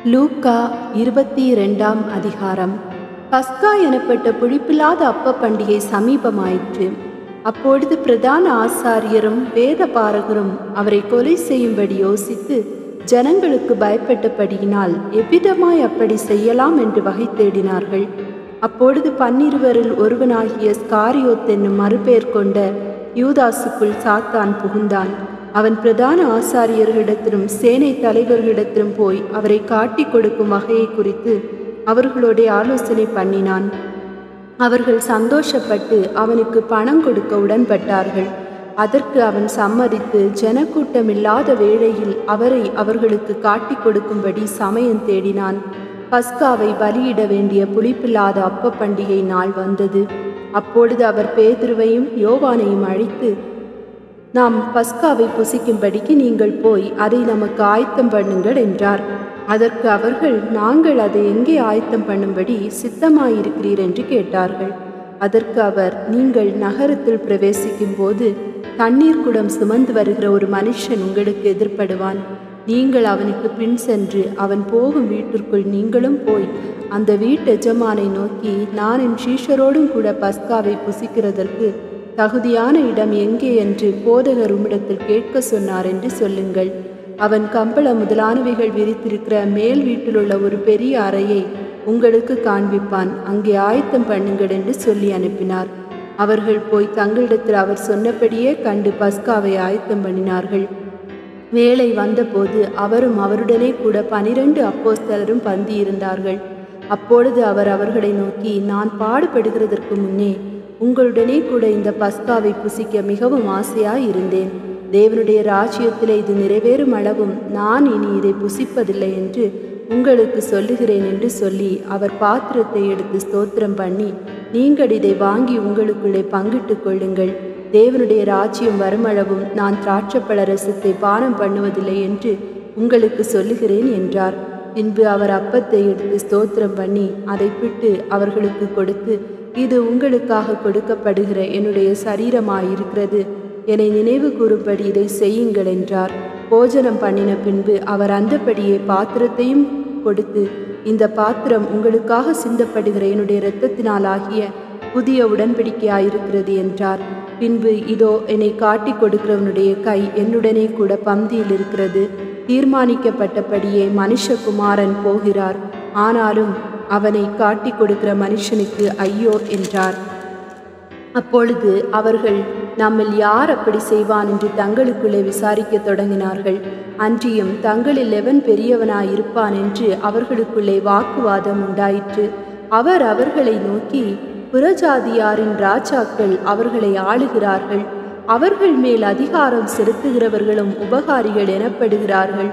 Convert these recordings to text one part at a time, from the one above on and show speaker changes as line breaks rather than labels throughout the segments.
லூக்கா 22ஆம் அதிகாரம். பஸ்கா எனப்பட்ட புளிப்பில்லாத அப்ப பண்டிகை சமீபமாயிற்று. அப்பொழுது பிரதான ஆசாரியரும் வேத பாரகரும் அவரை கொலை செய்யும்படி யோசித்து ஜனங்களுக்கு பயப்பட்டபடியினால் எவ்விதமாய் அப்படி செய்யலாம் என்று வகை தேடினார்கள். அப்பொழுது 12 ஒருவனாகிய ஸ்காரியோத் என்னும் மறுபெயர் கொண்ட யூதாசுக்குள் சாத்தான் புகுந்தான். அவன் பிரதான ஆசாரியர்களிடத்திலும் சேனை தலைவர்களிடத்திலும் போய் அவரை காட்டி கொடுக்கும் வகையை குறித்து அவர்களோட ஆலோசனை பண்ணினான். அவர்கள் சந்தோஷப்பட்டு அவனுக்கு பணம் கொடுக்க உடன்பட்டார்கள். அதற்கு அவன் சம்மதித்து ஜனக்கூட்டமில்லாத வேளையில் அவரை அவர்களுக்கு காட்டி கொடுக்கும்படி சமயம் தேடினான். பஸ்காவை பலியிட வேண்டிய புளிப்பில்லாத அப்ப பண்டிகை நாள் வந்தது. அப்பொழுது அவர் பேதுருவையும் யோவானையும் அழைத்து, நாம் பஸ்காவை புசிக்கும்படிக்கு நீங்கள் போய் அதை நமக்கு ஆயத்தம் பண்ணுங்கள் என்றார். அதற்கு அவர்கள், நாங்கள் அதை எங்கே ஆயத்தம் பண்ணும்படி சித்தமாயிருக்கிறீர் என்று கேட்டார்கள். அதற்கு அவர், நீங்கள் நகரத்தில் பிரவேசிக்கும் போது தண்ணீர் குடம் சுமந்து வருகிற ஒரு மனுஷன் உங்களுக்கு எதிர்ப்படுவான். நீங்கள் அவனுக்கு பின் சென்று அவன் போகும் வீட்டிற்குள் நீங்களும் போய் அந்த வீட்டு எஜமானை நோக்கி, நான் என் சீஷரோடும் கூட பஸ்காவை புசிக்கிறதற்கு தகுதியான இடம் எங்கே என்று போதகர் உம்மிடத்தில் கேட்க சொன்னார் என்று சொல்லுங்கள். அவன் கம்பளம் முதலானவைகள் விரித்திருக்கிற மேல் வீட்டிலுள்ள ஒரு பெரிய அறையை உங்களுக்கு காண்பிப்பான். அங்கே ஆயத்தம் பண்ணுங்கள் என்று சொல்லி அனுப்பினார். அவர்கள் போய் தங்களிடத்தில் அவர் சொன்னபடியே கண்டு பஸ்காவை ஆயத்தம் பண்ணினார்கள். வேளை வந்தபோது அவரும் அவருடனே கூட 12 அப்போஸ்தலரும் பந்தியிருந்தார்கள். அப்பொழுது அவர் அவர்களை நோக்கி, நான் பாடுபடுகிறதற்கு முன்னே உங்களுடனே கூட இந்த பஸ்காவை புசிக்க மிகவும் ஆசையாய் இருந்தேன். தேவனுடைய ராஜ்யத்திலே இது நிறைவேறும் அளவும் நான் இனி இதை புசிப்பதில்லை என்று உங்களுக்கு சொல்லுகிறேன் என்று சொல்லி அவர் பாத்திரத்தை எடுத்து ஸ்தோத்திரம் பண்ணி, நீங்கள் இதை வாங்கி உங்களுக்குள்ளே பங்கிட்டு கொள்ளுங்கள். தேவனுடைய ராஜ்யம் வருமளவும் நான் திராட்சைப்பழ ரசத்தை பானம் பண்ணுவதில்லை என்று உங்களுக்கு சொல்லுகிறேன் என்றார். பின்பு அவர் அப்பத்தை எடுத்து ஸ்தோத்திரம் பண்ணி அதை பிட்டு அவர்களுக்கு கொடுத்து, இது உங்களுக்காக கொடுக்கப்படுகிற என்னுடைய சரீரமாயிருக்கிறது, என்னை நினைவு கூறும்படி இதை செய்யுங்கள் என்றார். போஜனம் பண்ணின பின்பு அவர் அந்தபடியே பாத்திரத்தையும் கொடுத்து, இந்த பாத்திரம் உங்களுக்காக சிந்தப்படுகிற என்னுடைய இரத்தத்தினால் ஆகிய புதிய உடன்படிக்கையாயிருக்கிறது என்றார். பின்பு, இதோ என்னை காட்டி கொடுக்கிறவனுடைய கை என்னுடனே கூட பந்தியில் இருக்கிறது. தீர்மானிக்கப்பட்டபடியே மனுஷகுமாரன் போகிறார். ஆனாலும் அவனை காட்டி கொடுக்கிற மனுஷனுக்கு ஐயோ என்றார். அப்பொழுது அவர்கள், நம்மில் யார் அப்படி செய்வான் என்று தங்களுக்குள்ளே விசாரிக்க தொடங்கினார்கள். அன்றியும் தங்களில் எவன் பெரியவனாயிருப்பான் என்று அவர்களுக்குள்ளே வாக்குவாதம் உண்டாயிற்று. அவர் அவர்களை நோக்கி, புறஜாதியாரின் ராஜாக்கள் அவர்களை ஆளுகிறார்கள். அவர்கள் மேல் அதிகாரம் செலுத்துகிறவர்களும் உபகாரிகள் எனப்படுகிறார்கள்.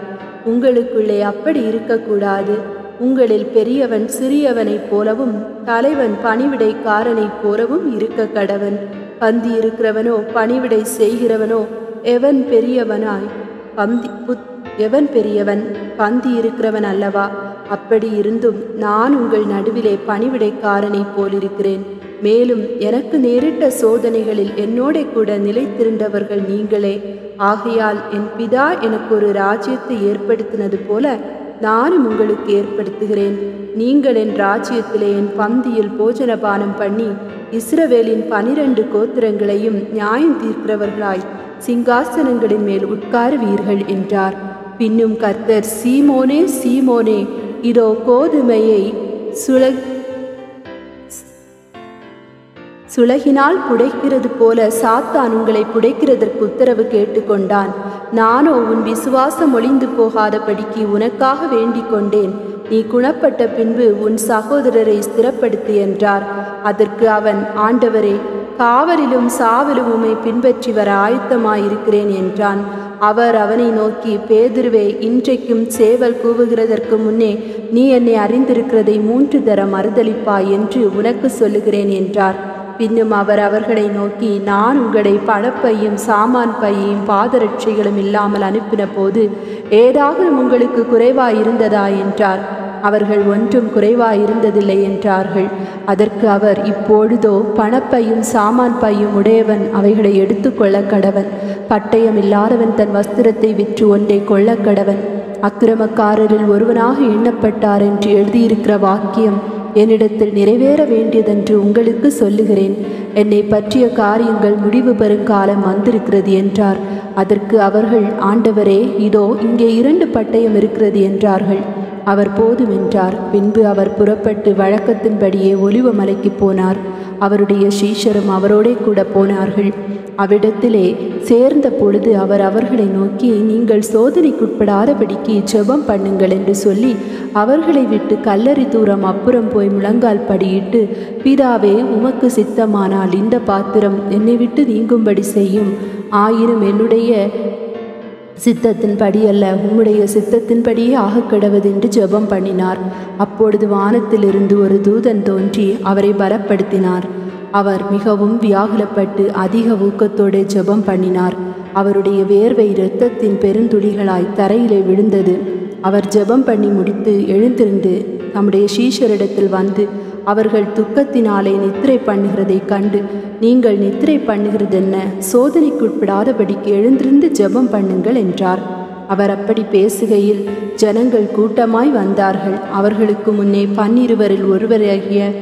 உங்களுக்குள்ளே அப்படி இருக்கக்கூடாது. உங்களில் பெரியவன் சிறியவனைப் போலவும் தலைவன் பணிவிடைக்காரனைப் போலவும் இருக்க கடவன். பந்தி இருக்கிறவனோ பணிவிடை செய்கிறவனோ எவன் பெரியவன் பந்தி இருக்கிறவன் அல்லவா? அப்படி இருந்தும் நான் உங்கள் நடுவிலே பணிவிடைக்காரனைப் போலிருக்கிறேன். மேலும் எனக்கு நேரிட்ட சோதனைகளில் என்னோட கூட நிலைத்திருந்தவர்கள் நீங்களே. ஆகையால் என் பிதா எனக்கு ஒரு ராஜ்யத்தை ஏற்படுத்தினது போல நானும் உங்களுக்கு ஏற்படுத்துகிறேன். நீங்கள் என் ராஜ்யத்திலே என் பந்தியில் போஜனபானம் பண்ணி இஸ்ரவேலின் 12 கோத்திரங்களையும் நியாயம் தீர்க்கிறவர்களாய் சிங்காசனங்களின் மேல் உட்காருவீர்கள் என்றார். பின்னும் கர்த்தர், சீமோனே சீமோனே, இதோ கோதுமையை சுளகினால் புடைக்கிறது போல சாத்தான் உங்களை புடைக்கிறதற்கு உத்தரவு கேட்டுக்கொண்டான். நானோ உன் விசுவாசம் ஒளிந்து போகாதபடிக்கு உனக்காக வேண்டிக் கொண்டேன். நீ குணப்பட்ட பின்பு உன் சகோதரரை ஸ்திரப்படுத்து என்றார். அதற்கு அவன், ஆண்டவரே, காவலிலும் சாவலும் உம்மை பின்பற்றி வர ஆயத்தமாயிருக்கிறேன் என்றான். அவர் அவனை நோக்கி, பேதுருவே, இன்றைக்கும் சேவல் கூவுகிறதற்கு முன்னே நீ என்னை அறிந்திருக்கிறதை 3 தரம் மறுதலிப்பாய் என்று உனக்கு சொல்லுகிறேன் என்றார். பின்னும் அவர் அவர்களை நோக்கி, நான் உங்களை பணப்பையும் சாமான் பையையும் பாதரட்சைகளும் இல்லாமல் அனுப்பின போது ஏதாவது உங்களுக்கு குறைவாயிருந்ததா என்றார். அவர்கள், ஒன்றும் குறைவாயிருந்ததில்லை என்றார்கள். அதற்கு அவர், இப்பொழுதோ பணப்பையும் சாமான் பையும் உடையவன் அவைகளை எடுத்து கொள்ள கடவன். பட்டயம் இல்லாதவன் தன் வஸ்திரத்தை விற்று ஒன்றை கொள்ள கடவன். அக்கிரமக்காரரில் ஒருவனாக எண்ணப்பட்டார் என்று எழுதியிருக்கிற வாக்கியம் என்னிடத்தில் நிறைவேற வேண்டியதென்று உங்களுக்கு சொல்லுகிறேன். என்னை பற்றிய காரியங்கள் முடிவு பெறும் காலம் வந்திருக்கிறது என்றார். அதற்கு அவர்கள், ஆண்டவரே, இதோ இங்கே 2 பட்டயம் இருக்கிறது என்றார்கள். அவர் போதும் என்றார். பின்பு அவர் புறப்பட்டு வழக்கத்தின்படியே ஒலிவ மலைக்கு போனார். அவருடைய சீஷரும் அவரோடே கூட போனார்கள். அவ்விடத்திலே சேர்ந்த பொழுது அவர் அவர்களை நோக்கி, நீங்கள் சோதனைக்குட்படாதபடிக்கு ஜெபம் பண்ணுங்கள் என்று சொல்லி அவர்களை விட்டு கல்லறை தூரம் அப்புறம் போய் முழங்கால் படியிட்டு, பிதாவே, உமக்கு சித்தமானால் இந்த பாத்திரம் என்னை விட்டு நீங்கும்படி செய்யும். ஆயினும் என்னுடைய சித்தத்தின்படி அல்ல, உம்முடைய சித்தத்தின்படியே ஆகக்கடவது என்று ஜெபம் பண்ணினார். அப்பொழுது வானத்திலிருந்து ஒரு தூதன் தோன்றி அவரை பலப்படுத்தினார். அவர் மிகவும் வியாகுலப்பட்டு அதிக ஊக்கத்தோடு ஜெபம் பண்ணினார். அவருடைய வேர்வை இரத்தத்தின் பெருந்துளிகளாய் தரையிலே விழுந்தது. அவர் ஜெபம் பண்ணி முடித்து எழுந்திருந்து தம்முடைய சீஷரிடத்தில் வந்து, அவர்கள் துக்கத்தினாலே நித்திரை பண்ணுகிறதை கண்டு, நீங்கள் நித்திரை பண்ணுகிறதென்ன? சோதனைக்குட்படாதபடிக்கு எழுந்திருந்து ஜெபம் பண்ணுங்கள் என்றார். அவர் அப்படி பேசுகையில் ஜனங்கள் கூட்டமாய் வந்தார்கள். அவர்களுக்கு முன்னே 12 ஒருவராகிய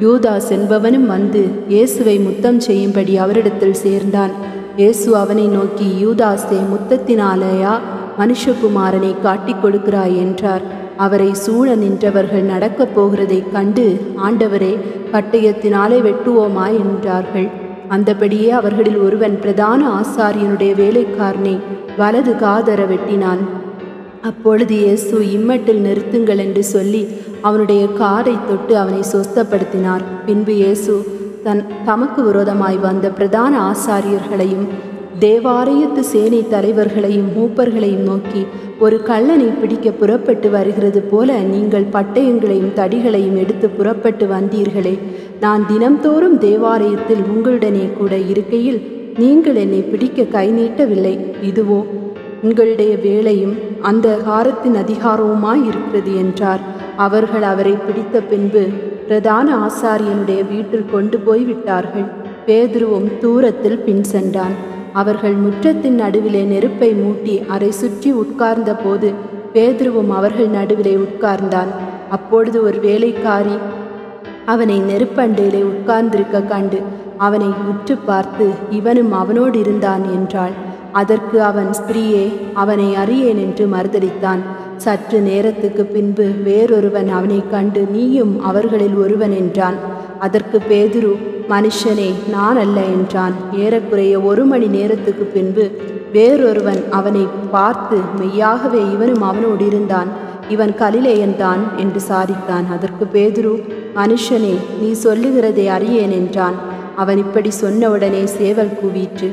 யூதாஸ் என்பவனும் வந்து இயேசுவை முத்தம் செய்யும்படி அவரிடத்தில் சேர்ந்தான். இயேசு அவனை நோக்கி, யூதாஸே, முத்தத்தினாலேயா மனுஷகுமாரனை காட்டிக் கொடுக்கிறாய் என்றார். அவரை சூழ நின்றவர்கள் நடக்கப் போகிறதைக் கண்டு, ஆண்டவரே, பட்டயத்தினாலே வெட்டுவோமா என்றார்கள். அந்தபடியே அவர்களில் ஒருவன் பிரதான ஆசாரியனுடைய வேலைக்காரனை வலது காதர வெட்டினான். அப்பொழுது இயேசு, இம்மட்டில் நிறுத்துங்கள் என்று சொல்லி அவனுடைய காதை தொட்டு அவனை சொஸ்தப்படுத்தினார். பின்பு இயேசு தமக்கு விரோதமாய் வந்த பிரதான ஆசாரியர்களையும் தேவாலயத்து சேனை தலைவர்களையும் மூப்பர்களையும் நோக்கி, ஒரு கள்ளனை பிடிக்க புறப்பட்டு வருகிறது போல நீங்கள் பட்டயங்களையும் தடிகளையும் எடுத்து புறப்பட்டு வந்தீர்களே. நான் தினம்தோறும் தேவாலயத்தில் உங்களுடனே கூட இருக்கையில் நீங்கள் என்னை பிடிக்க கை நீட்டவில்லை. இதுவோ உங்களுடைய வேலையும் அந்த காரத்தின் அதிகாரவுமாய் இருக்கிறது என்றார். அவர்கள் அவரை பிடித்த பின்பு பிரதான ஆசாரியனுடைய வீட்டில் கொண்டு போய் விட்டார்கள். பேதுருவும் தூரத்தில் பின் சென்றான். அவர்கள் முற்றத்தின் நடுவிலே நெருப்பை மூட்டி அதை சுற்றி உட்கார்ந்த போது பேதுருவும் அவர்கள் நடுவிலே உட்கார்ந்தான். அப்பொழுது ஒரு வேலைக்காரி அவனை நெருப்பண்டையிலே உட்கார்ந்திருக்க கண்டு அவனை உற்று பார்த்து, இவனும் அவனோடு இருந்தான் என்றாள். அதற்கு அவன், ஸ்திரீயே, அவனை அறியேன் என்று மறுதலித்தான். சற்று நேரத்துக்கு பின்பு வேறொருவன் அவனை கண்டு, நீயும் அவர்களில் ஒருவன் என்றான். அதற்கு பேதுரு, மனுஷனே, நான் அல்ல என்றான். ஏறக்குறைய 1 மணி நேரத்துக்கு பின்பு வேறொருவன் அவனை பார்த்து, மெய்யாகவே இவனும் அவனோடு இருந்தான், இவன் கலிலேயன்தான் என்று சாதித்தான். அதற்கு பேதுரு, மனுஷனே, நீ சொல்லுகிறதை அறியேன் என்றான். அவன் இப்படி சொன்னவுடனே சேவல் கூவிற்று.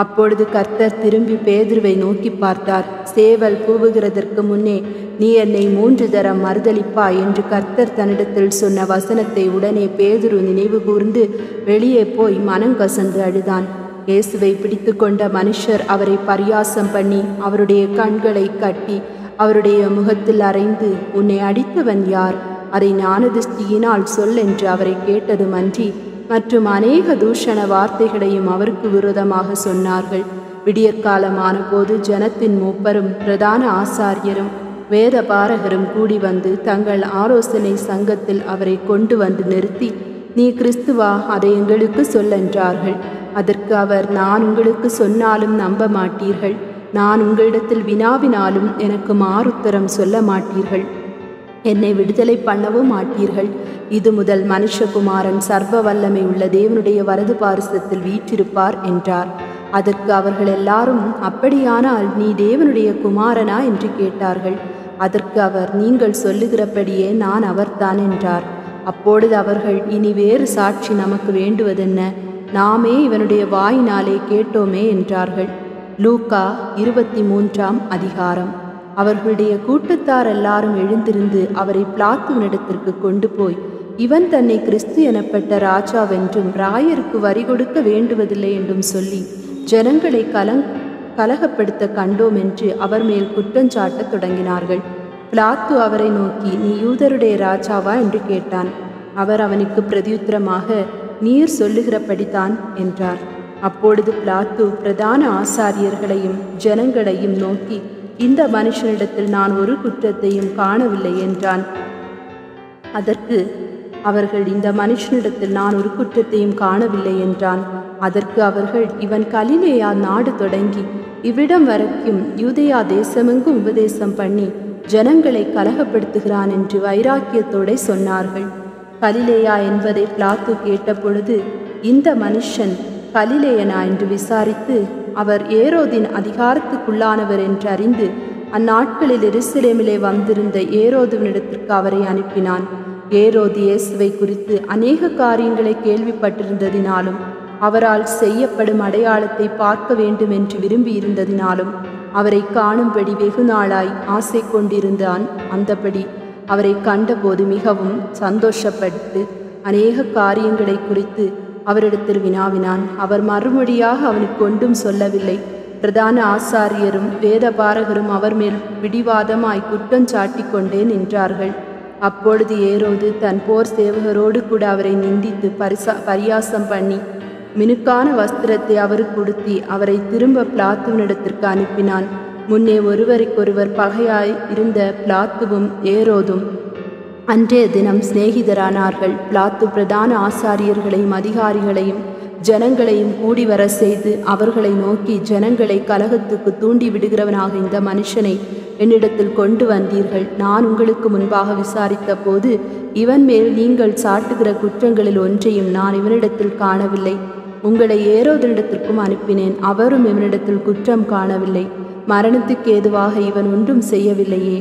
அப்பொழுது கர்த்தர் திரும்பி பேதுருவை நோக்கி பார்த்தார். சேவல் கூவுகிறதற்கு முன்னே நீ என்னை 3 தரம் மறுதலிப்பாய் என்று கர்த்தர் தன்னிடத்தில் சொன்ன வசனத்தை உடனே பேதுரு நினைவு கூர்ந்து வெளியே போய் மனங்கசந்து அழுதான். இயேசுவை பிடித்து கொண்ட மனுஷர் அவரை பரியாசம் பண்ணி அவருடைய கண்களை கட்டி அவருடைய முகத்தில் அறைந்து, உன்னை அடித்தவன் யார்? அதை ஞானதிஷ்டியினால் சொல் என்று அவரை கேட்டதுமன்றி மற்றும் அநேக தூஷண வார்த்தைகளையும் அவருக்கு விரோதமாக சொன்னார்கள். விடியற்காலமான போது ஜனத்தின் மூப்பரும் பிரதான ஆசாரியரும் வேத பாரகரும் கூடி வந்து தங்கள் ஆலோசனை சங்கத்தில் அவரை கொண்டு வந்து நிறுத்தி, நீ கிறிஸ்துவா? அதை எங்களுக்கு சொல்லென்றார்கள். அதற்கு அவர், நான் உங்களுக்கு சொன்னாலும் நம்ப மாட்டீர்கள், நான் உங்களிடத்தில் வினாவினாலும் எனக்கு மாறுத்தரம் சொல்ல மாட்டீர்கள், என்னை விடுதலை பண்ணவும் மாட்டீர்கள். இது முதல் மனுஷகுமாரன் சர்வ வல்லமை உள்ள தேவனுடைய வலது பாரிசத்தில் வீற்றிருப்பார் என்றார். அதற்கு அவர்கள் எல்லாரும், அப்படியானால் நீ தேவனுடைய குமாரனா என்று கேட்டார்கள். அதற்கு அவர், நீங்கள் சொல்லுகிறபடியே நான் அவர்தான் என்றார். அப்பொழுது அவர்கள், இனி வேறு சாட்சி நமக்கு வேண்டுவதென்ன? நாமே இவனுடைய வாயினாலே கேட்டோமே என்றார்கள். லூக்கா 23ஆம் அதிகாரம். அவர்களுடைய கூட்டத்தார் எல்லாரும் எழுந்திருந்து அவரை பிலாத்துவினிடத்திற்கு கொண்டு போய், இவன் தன்னை கிறிஸ்து எனப்பட்ட ராஜாவென்றும் ராயருக்கு வரி கொடுக்க வேண்டுவதில்லை என்றும் சொல்லி ஜனங்களை கலகப்படுத்த கண்டோம் என்று அவர் மேல் குற்றஞ்சாட்டத் தொடங்கினார்கள். பிலாத்து அவரை நோக்கி, நீ யூதருடைய ராஜாவா என்று கேட்டான். அவர் அவனுக்கு பிரதியுத்தரமாக, நீர் சொல்லுகிறபடித்தான் என்றார். அப்பொழுது பிலாத்து பிரதான ஆசாரியர்களையும் ஜனங்களையும் நோக்கி, இந்த மனுஷனிடத்தில் நான் ஒரு குற்றத்தையும் காணவில்லை என்றான். அதற்கு அவர்கள், இந்த மனுஷனிடத்தில் நான் ஒரு குற்றத்தையும் காணவில்லை என்றான். அதற்கு அவர்கள், இவன் கலிலேயா நாடு தொடங்கி இவ்விடம் வரைக்கும் யூதேயா தேசமெங்கும் உபதேசம் பண்ணி ஜனங்களை கலகப்படுத்துகிறான் என்று வைராக்கியத்தோടെ சொன்னார்கள். கலிலேயா என்பதை பிலாத்து கேட்டபொழுது, இந்த மனுஷன் கலிலேயனா என்று விசாரித்து, அவர் ஏரோதின் அதிகாரத்துக்குள்ளானவர் என்று அறிந்து அந்நாட்களில் எருசலேமிலே வந்திருந்த ஏரோதுவினிடத்திற்கு அவரை அனுப்பினான். ஏரோது இயேசுவை குறித்து அநேக காரியங்களை கேள்விப்பட்டிருந்ததினாலும் அவரால் செய்யப்படும் அடையாளத்தை பார்க்க வேண்டும் என்று விரும்பியிருந்ததினாலும் அவரை காணும்படி வெகு நாளாய் ஆசை கொண்டிருந்தான். அந்தபடி அவரை கண்டபோது மிகவும் சந்தோஷப்பட்டு அநேக காரியங்களை குறித்து அவரிடத்தில் வினாவினான். அவர் மறுமொழியாக அவனுக்கு ஒன்றும் சொல்லவில்லை. பிரதான ஆசாரியரும் வேதபாரகரும் அவர் மேல் பிடிவாதமாய் குற்றஞ்சாட்டி கொண்டே நின்றார்கள். அப்பொழுது ஏரோது தன் போர் சேவகரோடு கூட அவரை நிந்தித்து பரியாசம் பண்ணி மினுக்கான வஸ்திரத்தை அவருக்கு உடுத்தி அவரை திரும்ப பிலாத்துவினிடத்திற்கு அனுப்பினான். முன்னே ஒருவருக்கொருவர் பகையாய் இருந்த பிலாத்துவும் ஏரோதும் அன்றைய தினம் சிநேகிதரானார்கள். பிலாத்து பிரதான ஆசாரியர்களையும் அதிகாரிகளையும் ஜனங்களையும் கூடி வர செய்து அவர்களை நோக்கி, ஜனங்களை கலகத்துக்கு தூண்டி விடுகிறவனாக இந்த மனுஷனை என்னிடத்தில் கொண்டு வந்தீர்கள். நான் உங்களுக்கு முன்பாக விசாரித்த போது இவன் மேல் நீங்கள் சாட்டுகிற குற்றங்களில் ஒன்றையும் நான் இவனிடத்தில் காணவில்லை. உங்களை ஏரோதனிடத்திற்கும் அனுப்பினேன், அவரும் இவனிடத்தில் குற்றம் காணவில்லை. மரணத்துக்கு ஏதுவாக இவன் ஒன்றும் செய்யவில்லையே.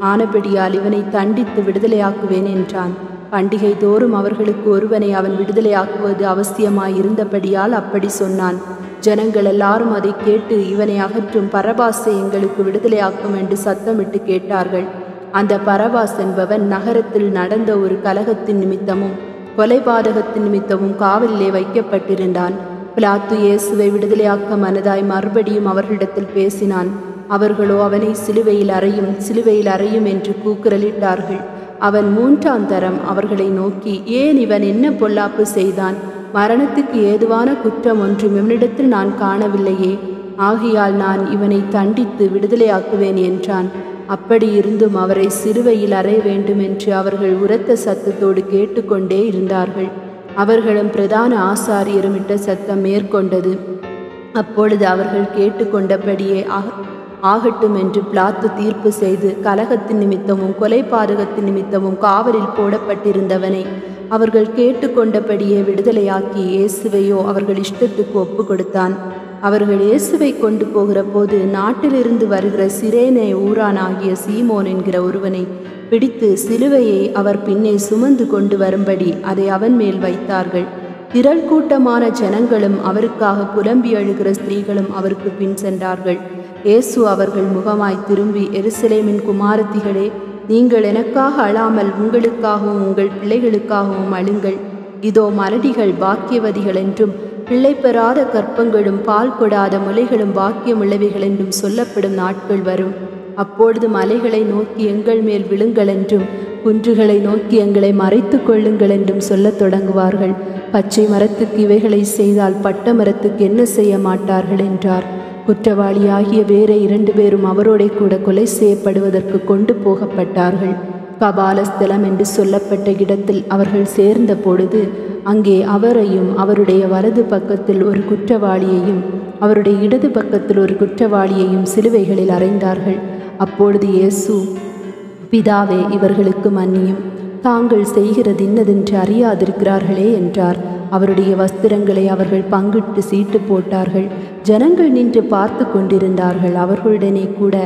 ஆனபடியால் இவனை தண்டித்து விடுதலையாக்குவேன் என்றான். பண்டிகை தோறும் அவர்களுக்கு ஒருவனை அவன் விடுதலையாக்குவது அவசியமாயிருந்தபடியால் அப்படி சொன்னான். ஜனங்கள் எல்லாரும் அதை கேட்டு, இவனை அகற்றும், பரபாசை எங்களுக்கு விடுதலையாக்கும் என்று சத்தமிட்டு கேட்டார்கள். அந்த பரபாஸ் என்பவன் நகரத்தில் நடந்த ஒரு கலகத்தின் நிமித்தமும் கொலைபாதகத்தின் நிமித்தமும் காவலிலே வைக்கப்பட்டிருந்தான். பிலாத்து இயேசுவை விடுதலையாக்க மனதாய் மறுபடியும் அவர்களிடத்தில் பேசினான். அவர்களோ அவனை சிலுவையில் அறையும், சிலுவையில் அறையும் என்று கூக்குரலிட்டார்கள். அவன் 3ஆம் தரம் அவர்களை நோக்கி, ஏன் இவன் என்ன பொல்லாப்பு செய்தான்? மரணத்துக்கு ஏதுவான குற்றம் ஒன்றும் இவனிடத்தில் நான் காணவில்லையே. ஆகையால் நான் இவனை தண்டித்து விடுதலையாக்குவேன் என்றான். அப்படி இருந்தும் அவரை சிலுவையில் அறைய வேண்டும் என்று அவர்கள் உரத்த சத்தத்தோடு கேட்டுக்கொண்டே இருந்தார்கள். அவர்களும் பிரதான ஆசாரியரும் இட்ட சத்தம் மேற்கொண்டது. அப்பொழுது அவர்கள் கேட்டுக்கொண்டபடியே ஆகட்டும் என்று பிலாத்து தீர்ப்பு செய்து, கலகத்தின் நிமித்தமும் கொலைபாதகத்தின் நிமித்தமும் காவலில் போடப்பட்டிருந்தவனை அவர்கள் கேட்டுக்கொண்டபடியே விடுதலையாக்கி இயேசுவையோ அவர்கள் இஷ்டத்துக்கு ஒப்பு கொடுத்தான். அவர்கள் இயேசுவை கொண்டு போகிற போது நாட்டிலிருந்து வருகிற சிரேனே ஊரானாகிய சீமோன் என்கிற ஒருவனை பிடித்து சிலுவையை அவர் பின்னே சுமந்து கொண்டு வரும்படி அதை அவன் மேல் வைத்தார்கள். திரள் கூட்டமான ஜனங்களும் அவருக்காக புலம்பி அழுகிற ஸ்திரீகளும் அவருக்கு பின் சென்றார்கள். இயேசு அவர்கள் முகமாய் திரும்பி, எருசலேமின் குமாரத்திகளே, நீங்கள் எனக்காக அழாமல் உங்களுக்காகவும் உங்கள் பிள்ளைகளுக்காகவும் அழுங்கள். இதோ மலடிகள் பாக்கியவதிகள் என்றும் பிள்ளை பெறாத கற்பங்களும் பால் கொடாத முலைகளும் பாக்கியமுள்ளவைகள் என்றும் சொல்லப்படும் நாட்கள் வரும். அப்பொழுது மலைகளை நோக்கி எங்கள் மேல் விழுங்கள் என்றும் குன்றுகளை நோக்கி எங்களை மறைத்து கொள்ளுங்கள் என்றும் சொல்லத் தொடங்குவார்கள். பச்சை மரத்துக்கு இவைகளை செய்தால் பட்ட மரத்துக்கு என்ன செய்ய மாட்டார்கள் என்றார். குற்றவாளியாகிய வேற 2 பேரும் அவரோட கூட கொலை செய்யப்படுவதற்கு கொண்டு போகப்பட்டார்கள். கபாலஸ்தலம் என்று சொல்லப்பட்ட இடத்தில் அவர்கள் சேர்ந்த பொழுது அங்கே அவரையும் அவருடைய வலது பக்கத்தில் ஒரு குற்றவாளியையும் அவருடைய இடது பக்கத்தில் ஒரு குற்றவாளியையும் சிலுவைகளில் அறைந்தார்கள். அப்பொழுது இயேசு, பிதாவே, இவர்களுக்கு மன்னியும், தாங்கள் செய்கிறது இன்னதென்று அறியாதிருக்கிறார்களே என்றார். அவருடைய வஸ்திரங்களை அவர்கள் பங்கிட்டு சீட்டு போட்டார்கள். ஜனங்கள் நின்று பார்த்து கொண்டிருந்தார்கள். அவர்களுடனே கூட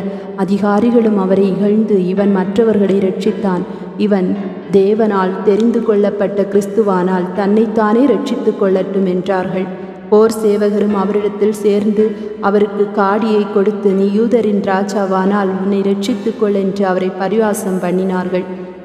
அதிகாரிகளும் அவரை இகழ்ந்து, இவன் மற்றவர்களை ரட்சித்தான், இவன் தேவனால் தெரிந்து கொள்ளப்பட்ட கிறிஸ்துவானால் தன்னைத்தானே ரட்சித்து கொள்ளட்டும் என்றார்கள். போர் சேவகரும் அவரிடத்தில் சேர்ந்து அவருக்கு காடியை கொடுத்து, நீ யூதரின் ராஜாவானால் உன்னை ரட்சித்துக்கொள் என்று அவரை பரிகாசம் பண்ணினார்கள்.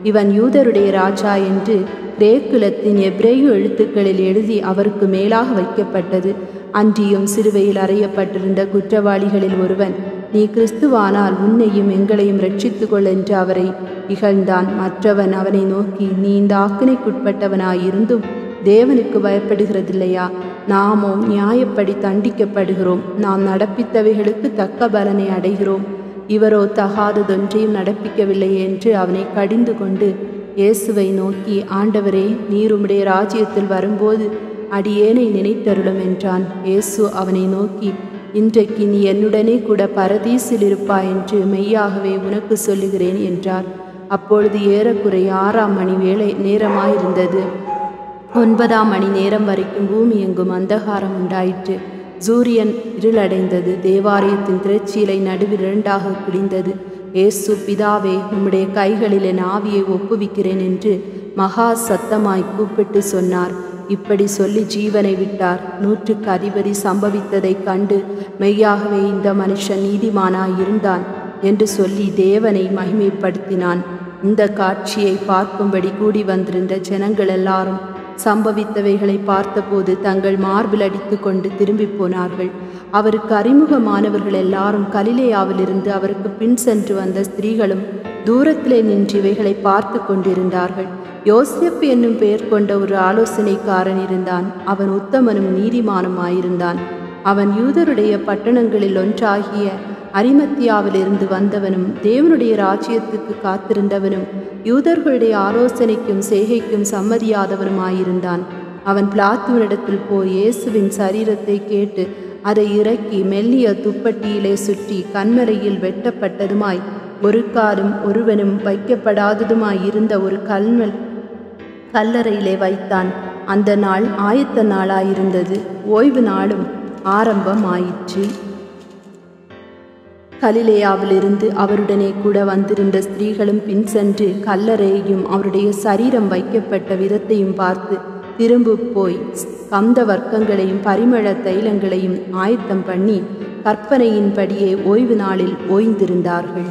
இவன் யூதருடைய ராஜா என்று கிரேக்கு லத்தீன் எபிரேயு எழுத்துக்களில் எழுதி அவருக்கு மேலாக வைக்கப்பட்டது. அன்றியும் சிலுவையில் அறையப்பட்டிருந்த குற்றவாளிகளில் ஒருவன், நீ கிறிஸ்துவானால் உன்னையும் எங்களையும் ரட்சித்துக்கொள் என்று அவரை இகழ்ந்தான். மற்றவன் அவனை நோக்கி, நீ இந்த ஆக்கினைக்குட்பட்டவனாயிருந்தும் தேவனுக்கு பயப்படுகிறதில்லையா? நாமோ நியாயப்படி தண்டிக்கப்படுகிறோம். நாம் நடப்பித்தவைகளுக்கு தக்க பலனை அடைகிறோம். இவரோ தகாததொன்றையும் நடப்பிக்கவில்லை என்று அவனை கடிந்து கொண்டு இயேசுவை நோக்கி, ஆண்டவரே, நீர் உம்முடைய ராஜ்யத்தில் வரும்போது அடியேனை நினைத்தருளும் என்றான். இயேசு அவனை நோக்கி, இன்றைக்கு நீ என்னுடனே கூட பரதீசில் இருப்பாய் என்று மெய்யாகவே உனக்கு சொல்லுகிறேன் என்றார். அப்பொழுது ஏறக்குறைய 6ஆம் மணி நேரமாயிருந்தது. 9ஆம் மணி நேரம் வரைக்கும் பூமி எங்கும் அந்தகாரம் உண்டாயிற்று. சூரியன் இருளடைந்தது. தேவாலயத்தின் திரைச்சீலை நடுவில் 2ஆக கிழிந்தது. இயேசு, பிதாவே, உம்முடைய கைகளில் என் ஆவியை ஒப்புவிக்கிறேன் என்று மகா சத்தமாய் கூப்பிட்டு சொன்னார். இப்படி சொல்லி ஜீவனை விட்டார். 100க்கு அதிபதி சம்பவித்ததைக் கண்டு, மெய்யாகவே இந்த மனுஷன் நீதிமானாயிருந்தான் என்று சொல்லி தேவனை மகிமைப்படுத்தினான். இந்த காட்சியை பார்க்கும்படி கூடி வந்திருந்த ஜனங்கள் எல்லாரும் சம்பவித்தவைகளை பார்த்தபோது தங்கள் மார்பில் அடித்து கொண்டு திரும்பி போனார்கள். அவருக்கு அறிமுகமானவர்கள் எல்லாரும் கலிலேயாவிலிருந்து அவருக்கு பின் சென்று வந்த ஸ்திரீகளும் தூரத்திலே நின்று இவைகளை பார்த்து கொண்டிருந்தார்கள். யோசேப்பு என்னும் பெயர் கொண்ட ஒரு ஆலோசனைக்காரன் இருந்தான். அவன் உத்தமனும் நீதிமானுமாயிருந்தான். அவன் யூதருடைய பட்டணங்களில் ஒன்றாகிய அரிமத்தியாவிலிருந்து வந்தவனும் தேவனுடைய ராஜ்யத்துக்கு காத்திருந்தவனும் யூதர்களுடைய ஆலோசனைக்கும் செய்கைக்கும் சம்மதியாதவனுமாயிருந்தான். அவன் பிலாத்துவினிடத்தில் போய் இயேசுவின் சரீரத்தை கேட்டு அதை இறக்கி மெல்லிய துப்பட்டியிலே சுற்றி கண்மலையில் வெட்டப்பட்டதுமாய் ஒரு காலும் ஒருவனும் வைக்கப்படாததுமாய் இருந்த ஒரு கல்லறையிலே வைத்தான். அந்த நாள் ஆயத்த நாளாயிருந்தது. ஓய்வு நாளும் ஆரம்பமாயிற்று. கலிலேயாவிலிருந்து அவருடனே கூட வந்திருந்த ஸ்திரீகளும் பின் சென்று கல்லறையையும் அவருடைய சரீரம் வைக்கப்பட்ட விதத்தையும் பார்த்து திரும்பு போய் கந்த வர்க்கங்களையும் பரிமள தைலங்களையும் ஆயத்தம் பண்ணி கற்பனையின்படியே ஓய்வு நாளில் ஓய்ந்திருந்தார்கள்.